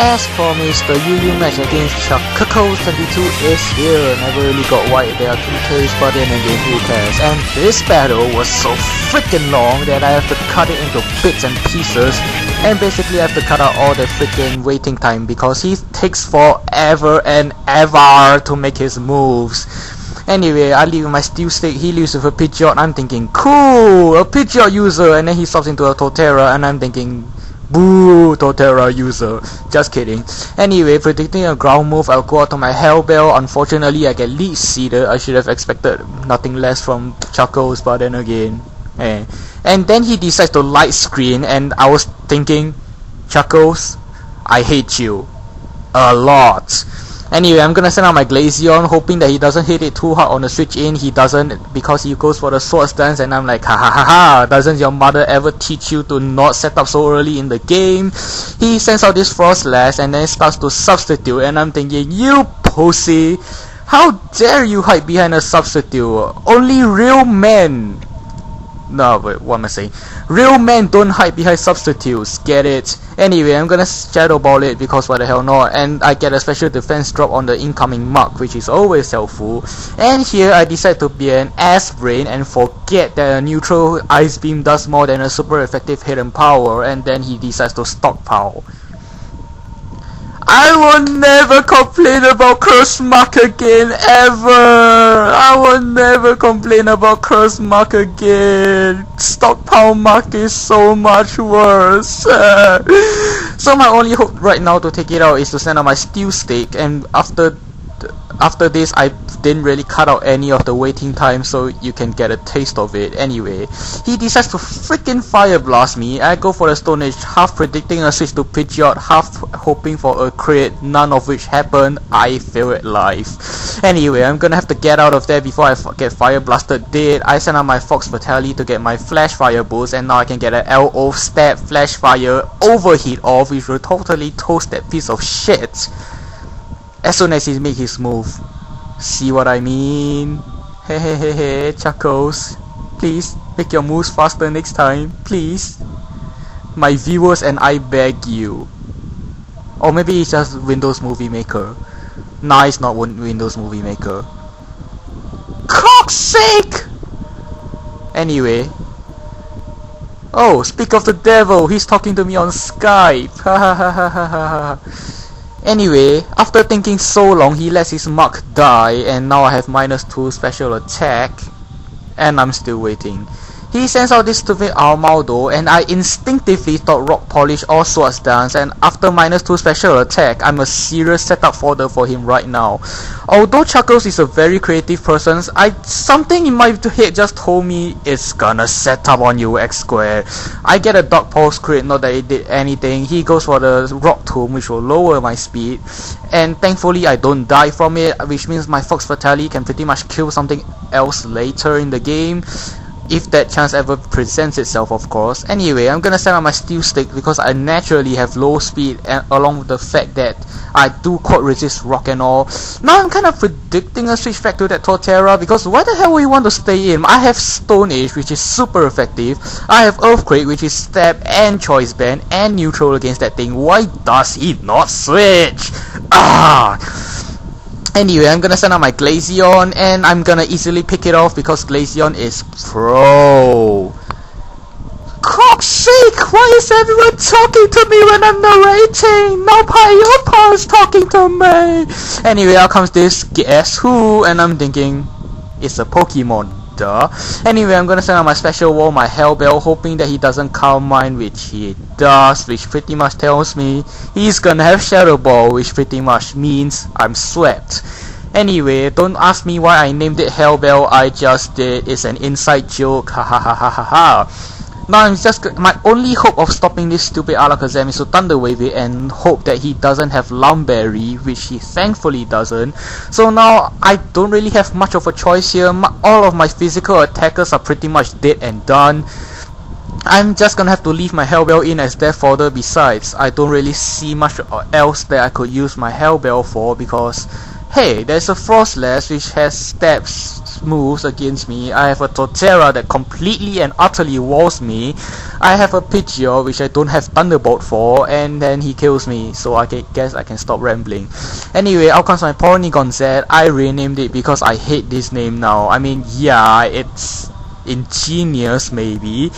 as promised, the UU match against chuckkles22 is here. Never really got why there are 2Ks, but then again, who cares? And this battle was so freaking long that I have to cut it into bits and pieces, and basically I have to cut out all the freaking waiting time because he takes forever and ever to make his moves. Anyway, I leave my steel stick, he leaves with a Pidgeot. I'm thinking, cool, a Pidgeot user, and then he stops into a Torterra, and I'm thinking, boo, Torterra user. Just kidding. Anyway, predicting a ground move, I'll go out to my Hell Bell. Unfortunately, I get lead seeded. I should have expected nothing less from Chuckles, but then again, And then he decides to light screen, and I was thinking, Chuckles, I hate you a lot. Anyway, I'm gonna send out my Glaceon, hoping that he doesn't hit it too hard on the switch in. He doesn't, because he goes for the Swords Dance, and I'm like, ha ha ha ha, doesn't your mother ever teach you to not set up so early in the game? He sends out this Frost Slash, and then starts to substitute, and I'm thinking, you pussy, how dare you hide behind a substitute? Only real men. No, wait, what am I saying? Real men don't hide behind substitutes, get it? Anyway, I'm gonna Shadow Ball it because why the hell not, and I get a special defense drop on the incoming Muk, which is always helpful. And here I decide to be an ass brain and forget that a neutral Ice Beam does more than a super effective hidden power, and then he decides to stockpile. I will never complain about Curse Muk again, ever! I will never complain about Curse Muk again! Stockpile Muk is so much worse! So my only hope right now to take it out is to send out my Steel Stick, and after this I didn't really cut out any of the waiting time, so you can get a taste of it. Anyway, he decides to freaking Fire Blast me. I go for the Stone Age, half predicting a switch to Pidgeot, half hoping for a crit, none of which happened. I fail at life. Anyway, I'm gonna have to get out of there before I get Fire Blasted dead. I send out my Fox Fatality to get my Flash Fire boost, and now I can get an LO Stab Flash Fire Overheat off, which will totally toast that piece of shit as soon as he makes his move. See what I mean? Hey, Chuckles, please make your moves faster next time, please. My viewers and I beg you. Or maybe it's just Windows Movie Maker. Nah, it's not Windows Movie Maker. Cock's sake! Anyway. Oh, speak of the devil, he's talking to me on Skype. Ha ha ha ha ha ha. Anyway, after thinking so long, he lets his Muk die, and now I have -2 special attack, and I'm still waiting. He sends out this stupid Armaldo, and I instinctively thought Rock Polish or Swords Dance, and after -2 special attack, I'm a serious setup fodder for him right now. Although Chuckles is a very creative person, something in my head just told me it's gonna set up on you, X squared. I get a Dark Pulse crit, not that it did anything. He goes for the Rock Tomb, which will lower my speed, and thankfully I don't die from it, which means my Fox Fatality can pretty much kill something else later in the game, if that chance ever presents itself, of course. Anyway, I'm gonna send out my Steel Stick because I naturally have low speed, and along with the fact that I do quad resist rock and all. Now I'm kind of predicting a switch back to that Torterra, because why the hell would you want to stay in? I have Stone Age, which is super effective. I have Earthquake, which is stab and choice band and neutral against that thing. Why does he not switch? Anyway, I'm gonna send out my Glaceon, and I'm gonna easily pick it off because Glaceon is pro. Cock's sake, why is everyone talking to me when I'm narrating? Now Pyoppa is talking to me. Anyway, out comes this guess who, and I'm thinking, it's a Pokemon. Anyway, I'm gonna send out my Special Wall, my Hell Bell, hoping that he doesn't Calm Mind, which he does, which pretty much tells me he's gonna have Shadow Ball, which pretty much means I'm swept. Anyway, don't ask me why I named it Hell Bell, I just did. It's an inside joke, ha ha ha ha ha ha. Now I'm just, my only hope of stopping this stupid Alakazam is to Thunder Wave it and hope that he doesn't have Lumberry, which he thankfully doesn't. So now I don't really have much of a choice here. All of my physical attackers are pretty much dead and done. I'm just gonna have to leave my Hell Bell in as death fodder. Besides, I don't really see much else that I could use my Hell Bell for, because hey, there's a Frostlass which has stabs moves against me. I have a Torterra that completely and utterly walls me. I have a Pidgeot which I don't have Thunderbolt for, and then he kills me. So I guess I can stop rambling. Anyway, out comes my Porygon Z. I renamed it because I hate this name now. I mean, yeah, it's ingenious maybe,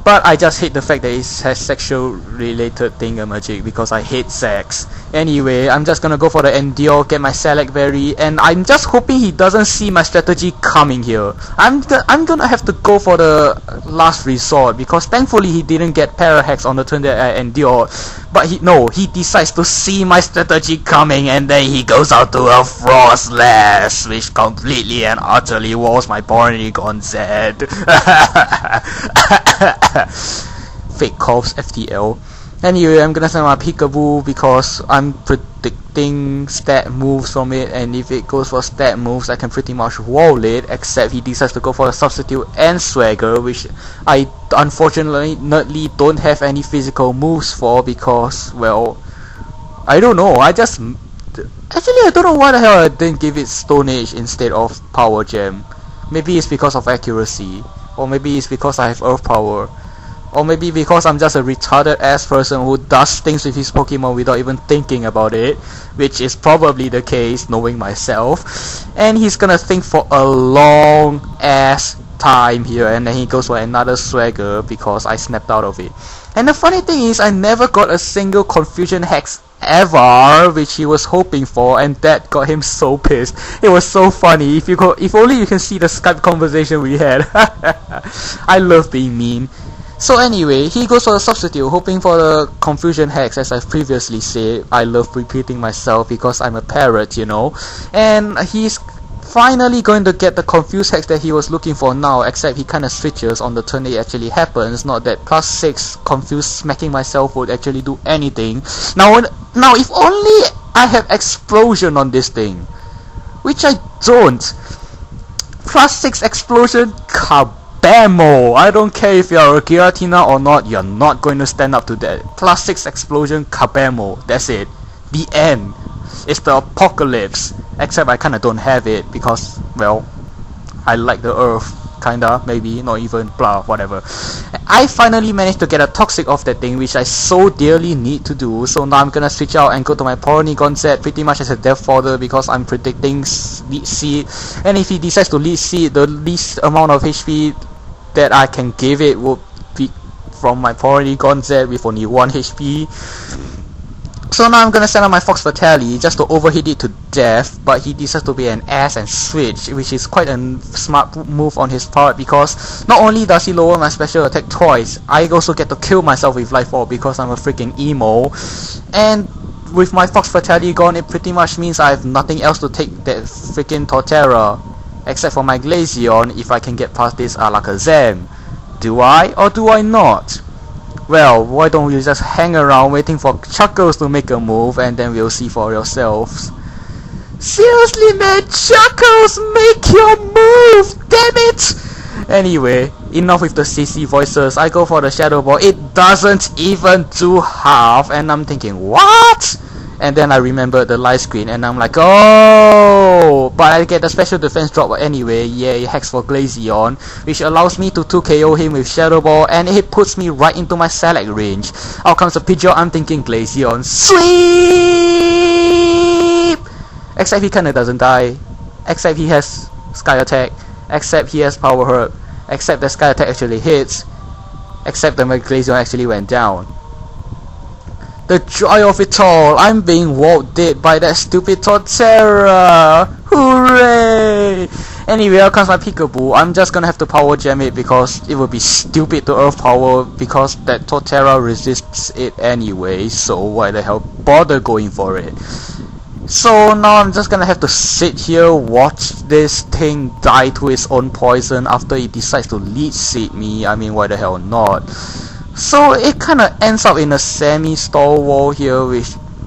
but I just hate the fact that it has sexual related thingamajig because I hate sex. Anyway, I'm just gonna go for the Endure, get my Select Berry, and I'm just hoping he doesn't see my strategy coming here. I'm gonna have to go for the last resort because thankfully he didn't get Parahex on the turn that I endured. But he decides to see my strategy coming, and then he goes out to a Frostlass, which completely and utterly walls my Porygon Z. Fake coughs, FTL. Anyway, I'm gonna send my Peekaboo because I'm predicting stat moves from it, and if it goes for stat moves, I can pretty much wall it, except he decides to go for a Substitute and Swagger, which I unfortunately don't have any physical moves for because, well, I don't know, actually I don't know why the hell I didn't give it Stone Age instead of Power Gem. Maybe it's because of accuracy, or maybe it's because I have Earth Power. Or maybe because I'm just a retarded ass person who does things with his Pokemon without even thinking about it, which is probably the case knowing myself. And he's gonna think for a long ass time here, and then he goes for another Swagger because I snapped out of it. And the funny thing is, I never got a single Confusion Hex ever, which he was hoping for, and that got him so pissed. It was so funny. If only you can see the Skype conversation we had. I love being mean. So anyway, he goes for a Substitute, hoping for the Confusion Hex, as I've previously said. I love repeating myself because I'm a parrot, you know. And he's finally going to get the Confuse Hex that he was looking for now, except he kind of switches on the turn it actually happens. Not that +6 Confuse smacking myself would actually do anything. Now if only I have Explosion on this thing, which I don't. +6 Explosion, kabamo! I don't care if you're a Giratina or not, you're not going to stand up to that. +6 Explosion, kabamo. That's it. The end. It's the apocalypse. Except I kinda don't have it because, well, I like the earth. Kinda, maybe, not even, blah, whatever. I finally managed to get a Toxic off that thing, which I so dearly need to do. So now I'm gonna switch out and go to my Porygon Z pretty much as a death fodder because I'm predicting Lead Seed. And if he decides to Lead Seed, the least amount of HP that I can give it would be from my Porygon Z with only 1 HP. So now I'm gonna send out my Fox Fatale just to overhit it to death, but he decides to be an ass and switch, which is quite a smart move on his part because not only does he lower my special attack twice, I also get to kill myself with Life Orb because I'm a freaking emo. And with my Fox Fatale gone, it pretty much means I have nothing else to take that freaking Torterra, except for my Glaceon if I can get past this Alakazam. Do I or do I not? Well, why don't you just hang around waiting for Chuckles to make a move and then we'll see for yourselves. Seriously man, Chuckles, make your move! Damn it! Anyway, enough with the CC voices. I go for the Shadow Ball. It doesn't even do half, and I'm thinking, what? And then I remembered the live screen and I'm like, oh! But I get the special defense drop anyway. Yay, Hex for Glaceon, which allows me to 2KO him with Shadow Ball, and it puts me right into my Select range. Out comes the Pidgeot. I'm thinking Glaceon, sweep! Except he kinda doesn't die. Except he has Sky Attack. Except he has Power Herb. Except the Sky Attack actually hits. Except that my Glaceon actually went down. The joy of it all! I'm being walled dead by that stupid Torterra! Hooray! Anyway, out comes my Peekaboo. I'm just gonna have to Power Gem it because it would be stupid to Earth Power because that Torterra resists it anyway, so why the hell bother going for it? So now I'm just gonna have to sit here, watch this thing die to its own poison after it decides to Lead Seed me. I mean, why the hell not? So it kinda ends up in a semi-stall wall here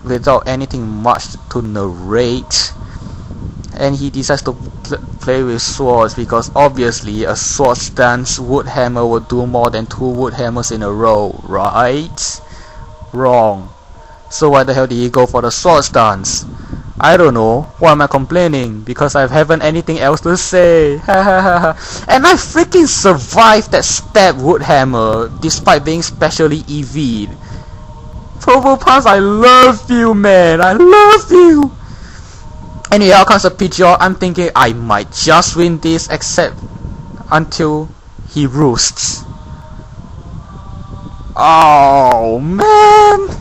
without anything much to narrate. And he decides to play with swords because obviously a sword stance wood hammer would do more than 2 wood hammers in a row, right? Wrong. So why the hell did he go for the sword stance? I don't know. Why am I complaining? Because I haven't anything else to say. And I freaking survived that stab wood hammer despite being specially EV'd. Probopass, I love you, man. I love you. Anyway, out comes a Pidgeot. I'm thinking I might just win this, except until he roosts. Oh man.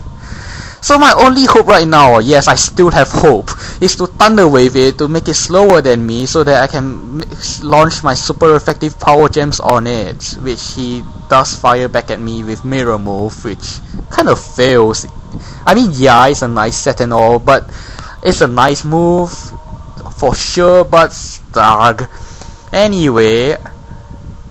So my only hope right now, yes, I still have hope, is to Thunder Wave it to make it slower than me so that I can launch my super effective power gems on it, which he does fire back at me with Mirror Move, which kind of fails. I mean, yeah, it's a nice set and all, but it's a nice move for sure, but stag. Anyway,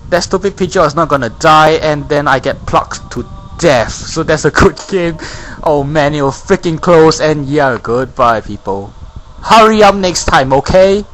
that stupid Pidgeot is not gonna die, and then I get plucked to death, so that's a good game. Oh man, it was freaking close, and yeah, goodbye people. Hurry up next time, okay?